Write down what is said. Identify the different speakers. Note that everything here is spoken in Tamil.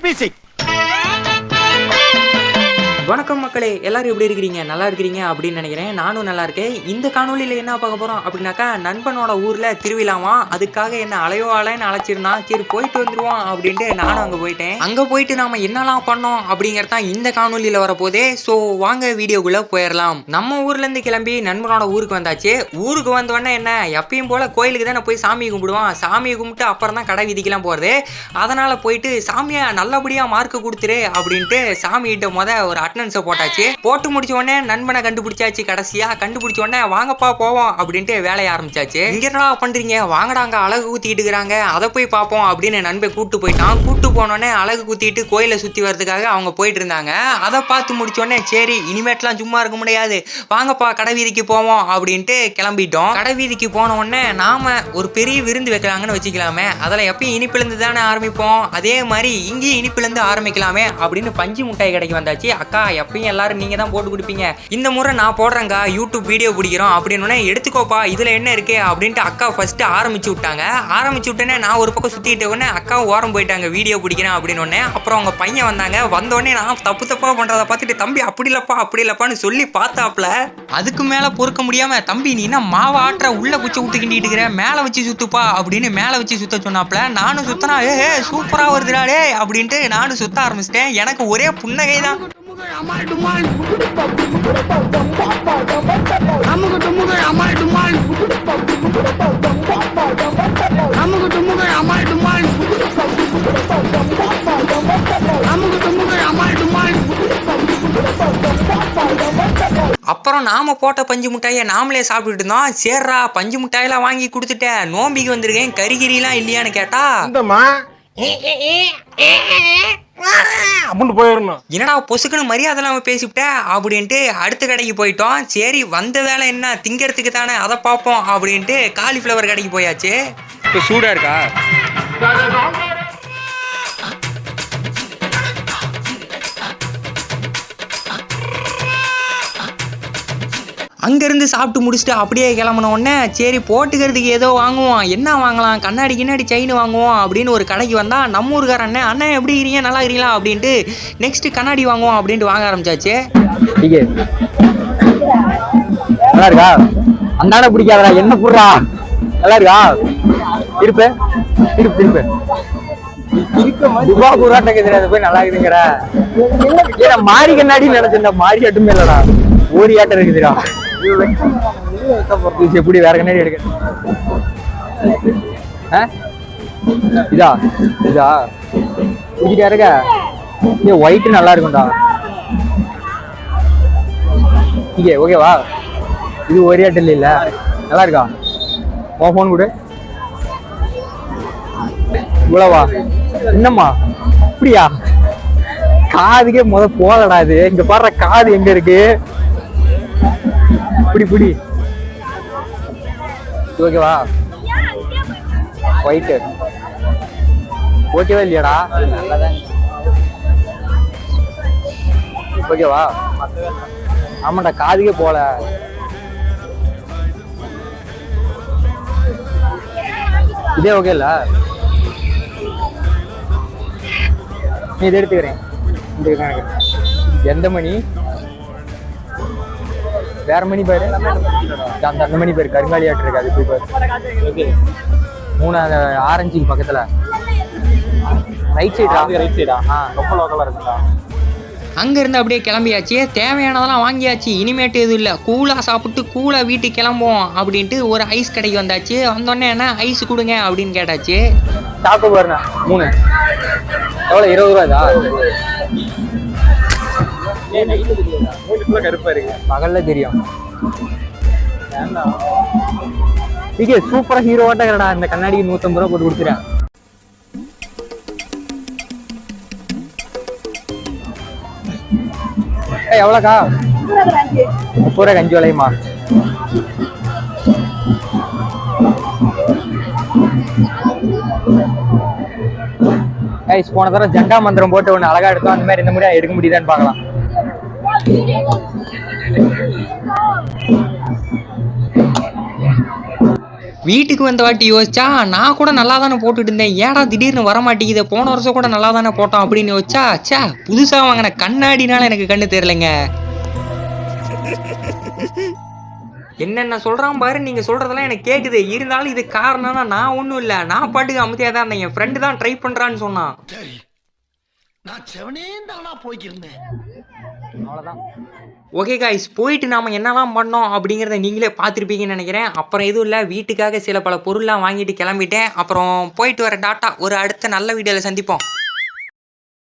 Speaker 1: மியூசிக்.
Speaker 2: வணக்கம் மக்களே, எல்லாரும் எப்படி இருக்கிறீங்க? நல்லா இருக்கிறீங்க அப்படின்னு நினைக்கிறேன். நானும் நல்லா இருக்கேன். இந்த காணொலியில் என்ன பார்க்க போகிறோம் அப்படின்னாக்கா, நண்பனோட ஊரில் திருவிழாவா, அதுக்காக என்ன அலையோ அலைன்னு அழைச்சிருந்தான். சரி போயிட்டு வந்துடுவோம் அப்படின்ட்டு நானும் அங்கே போயிட்டேன். அங்கே போயிட்டு நாம் என்னெல்லாம் பண்ணோம் அப்படிங்கிறது தான் இந்த காணொலியில் வரப்போதே. ஸோ வாங்க வீடியோக்குள்ளே போயிடலாம். நம்ம ஊர்லேருந்து கிளம்பி நண்பனோட ஊருக்கு வந்தாச்சு. ஊருக்கு வந்தோடனே என்ன, எப்பயும் போல் கோயிலுக்கு தான் போய் சாமி கும்பிடுவான். சாமியை கும்பிட்டு அப்புறம் தான் கடை வீதிக்கெல்லாம் போகிறது. அதனால் போயிட்டு சாமியை நல்லபடியாக மார்க்கு கொடுத்துரு அப்படின்ட்டு சாமிகிட்ட ஒரு அட்டனன்ஸை போட்டாச்சு. போட்டு முடிச்ச உடனே நண்பனை கண்டுபிடிச்சாச்சு. கடைசியா கண்டுபிடிச்ச உடனே வாங்கப்பா போவோம் அப்படின்ட்டு வேலைய ஆரம்பிச்சாச்சு. இங்க என்னடா பண்றீங்க, வாங்கடாங்க அழகு ஊத்திட்டு இருக்காங்க, அதை போய் பார்ப்போம் அப்படின்னு நண்பன் கூட்டு போயிட்டான். கூட்டு போனோடனே அழகு குத்திட்டு கோயிலை சுத்தி வர்றதுக்காக அவங்க போயிட்டு இருந்தாங்க. அதை பார்த்து முடிச்ச உடனே சரி இனிமேட்லாம் சும்மா இருக்க முடியாது, வாங்கப்பா கடை வீதிக்கு போவோம் அப்படின்ட்டு கிளம்பிட்டோம். கடை வீதிக்கு போன உடனே நாம ஒரு பெரிய விருந்து வைக்கலாங்கன்னு வச்சுக்கலாமே. அதில் எப்பயும் இனிப்பிலிருந்து தானே ஆரம்பிப்போம், அதே மாதிரி இங்கேயும் இனிப்பிலிருந்து ஆரம்பிக்கலாமே அப்படின்னு பஞ்சு முட்டாய் கடைக்கு வந்தாச்சு. அக்கா எப்பயும் எல்லாரும் நீங்க தான் போட்டு கொடுப்பீங்க, இந்த முறை நான் போடுறேங்க, யூடியூப் வீடியோ பிடிக்கிறோம் அப்படின்னு எடுத்துக்கோப்பா, இதுல என்ன இருக்கு அப்படின்ட்டு அக்கா ஃபர்ஸ்ட் ஆரம்பிச்சு விட்டாங்க. ஆரம்பிச்சு விட்டேனே நான் ஒரு பக்கம் சுத்திட்டு உடனே அக்கா ஓரம் போயிட்டாங்க வீடியோ பிடிக்கிறேன் அப்படின்னு. அப்புறம் அவங்க பையன் வந்தாங்க. வந்தோடனே நான் தப்பா பண்றதை பார்த்துட்டு தம்பி அப்படி இல்லப்பான்னு சொல்லி பார்த்தாப்ல. அதுக்கு மேல பொறுக்க முடியாம, தம்பி நீ என்ன மாவு ஆட்டுற, உள்ள குச்சி விட்டு கிண்டிட்டு இருக்கிற, மேல வச்சு சுத்துப்பா அப்படின்னு மேல வச்சு சுத்த சொன்னாப்ல. நானும் சுத்தனா சூப்பரா வருதுடா அப்படின்ட்டு நானும் சுத்த ஆரம்பிச்சிட்டேன். எனக்கு ஒரே புன்னகை தான். அப்புறம் நாம போட்ட பஞ்சு முட்டாயை நாமளே சாப்பிட்டுட்டு இருந்தோம். சேர்றா பஞ்சு முட்டாயெல்லாம் வாங்கி கொடுத்துட்டேன், நோம்பிக்கு வந்திருக்கேன், கறிகிரிலாம் இல்லையான்னு கேட்டா என்னடா பொசுக்குன்னு மரியாதை இல்லாம பேசிவிட்ட அப்படின்ட்டு அடுத்த கடைக்கு போயிட்டோம். சரி வந்த வேலை என்ன, திங்கிறதுக்கு தானே, அதை பார்ப்போம் அப்படின்ட்டு காலிஃப்ளவர் கடைக்கு போயாச்சு. இப்போ சூடா இருக்கா? அங்கேருந்து சாப்பிட்டு முடிச்சுட்டு அப்படியே கிளம்பின உடனே சரி போட்டுக்கிறதுக்கு ஏதோ வாங்குவோம், என்ன வாங்கலாம், கண்ணாடி கிண்ணாடி செயின் வாங்குவோம் அப்படின்னு ஒரு கடைக்கு வந்தால் நம்ம ஊருக்கார அண்ணன் எப்படி இருக்கிறீங்க, நல்லா இருக்கிறீங்களா அப்படின்ட்டு நெக்ஸ்ட்டு கண்ணாடி வாங்குவோம் அப்படின்ட்டு வாங்க ஆரம்பிச்சாச்சு.
Speaker 3: நல்லா இருக்கா? அந்தான பிடிக்காதடா, என்ன புடுறா, நல்லா இருக்கா? இருப்பு இருப்பு இருப்பு போய் நல்லா இருக்குதுங்கிற மாறி கண்ணாடி நினைச்சிருந்தா மாறி ஆட்டுமே இல்லடா, ஓரி ஆட்டம் இருக்குதுடா. எப்படி வேற கண்ணாடி எடுக்க? இதா இதா குடிக்கிட்டா இருக்க, ஒயிட் நல்லா இருக்கும்டா. இங்கே ஓகேவா? இது ஒரே ஆட்டில் இல்ல, நல்லா இருக்கா? உன் போன் கொடு. இவ்வளவா? என்னம்மா அப்படியா? காதுக்கே போதடா இது. இங்க பாடுற காது எங்க இருக்கு? இப்படி பிடி. ஓகேவா? ஒயிட் ஓகேவா இல்லையாடா? ஓகேவா? ஆமாண்டா காதுக்கே போல. இதே ஓகே இல்ல, நீ இதை எடுத்துக்கிறேன். எந்த மணி? வேற மணி பாரு, அந்த மணி பேரு கருங்காலி ஆட்டு இருக்கு, அது போய் பாரு. மூணு ஆரஞ்சுக்கு பக்கத்துல ரைட் சைடா ரொம்ப லோக்கலா இருக்குடா.
Speaker 2: அங்கேருந்து அப்படியே கிளம்பியாச்சு. தேவையானதெல்லாம் வாங்கியாச்சு. இனிமேட்டு எதுவும் இல்லை, கூலாக சாப்பிட்டு கூலாக வீட்டுக்கு கிளம்புவோம் அப்படின்ட்டு ஒரு ஐஸ் கடைக்கு வந்தாச்சு. வந்தோடனே என்ன ஐஸ் கொடுங்க அப்படின்னு கேட்டாச்சு.
Speaker 3: சாப்பிட்டு பாருண்ணா 3 எவ்வளோ? 20 ரூபாதா? கருப்பா இருக்கு, பகல்ல தெரியும். சூப்பரா ஹீரோ வாட்டா இந்த கண்ணாடிக்கு 150 ரூபா போட்டு கொடுத்துறேன். எவ்வளோக்கா? 30 ரூபாய்க்கு 5 வளையுமா? போன தடவை ஜண்டா மந்திரம் போட்டு ஒன்று அழகா எடுத்தோம், அந்த மாதிரி இந்த முறை எடுக்க முடியுதான்னு பார்க்கலாம்.
Speaker 2: வீட்டுக்கு வந்த வாட்டி யோசிச்சா நான் கூட நல்லா தானே போட்டுட்டு இருந்தேன், ஏடா திடீர்னு வர மாட்டேங்குது, போன வருஷம் கூட நல்லா தானே போட்டோம் அப்படின்னு யோசிச்சா, ச்சே புதுசாக வாங்கின கண்ணாடினால எனக்கு கண்ணு தெரியலைங்க. என்னென்ன சொல்கிறான் பாரு, நீங்கள் சொல்கிறதெல்லாம் எனக்கு கேட்குது. இருந்தாலும் இது காரணம்னா நான் ஒன்றும் இல்லை, நான் பாட்டுக்கு அமைதியாக தான் இருந்தேன். என் ஃப்ரெண்டு தான் ட்ரை பண்ணுறான்னு சொன்னான்.
Speaker 1: நான் செவனேந்தானா போய்க்கிருந்தேன்.
Speaker 3: அவ்வளோதான்.
Speaker 2: ஓகே காய்ஸ், போயிட்டு நாம் என்னெல்லாம் பண்ணோம் அப்படிங்கிறத நீங்களே பார்த்துருப்பீங்கன்னு நினைக்கிறேன். அப்புறம் எதுவும் இல்லை, வீட்டுக்காக சில பல பொருள்லாம் வாங்கிட்டு கிளம்பிட்டேன். அப்புறம் போயிட்டு வர டாட்டா, ஒரு அடுத்த நல்ல வீடியோவில் சந்திப்போம்.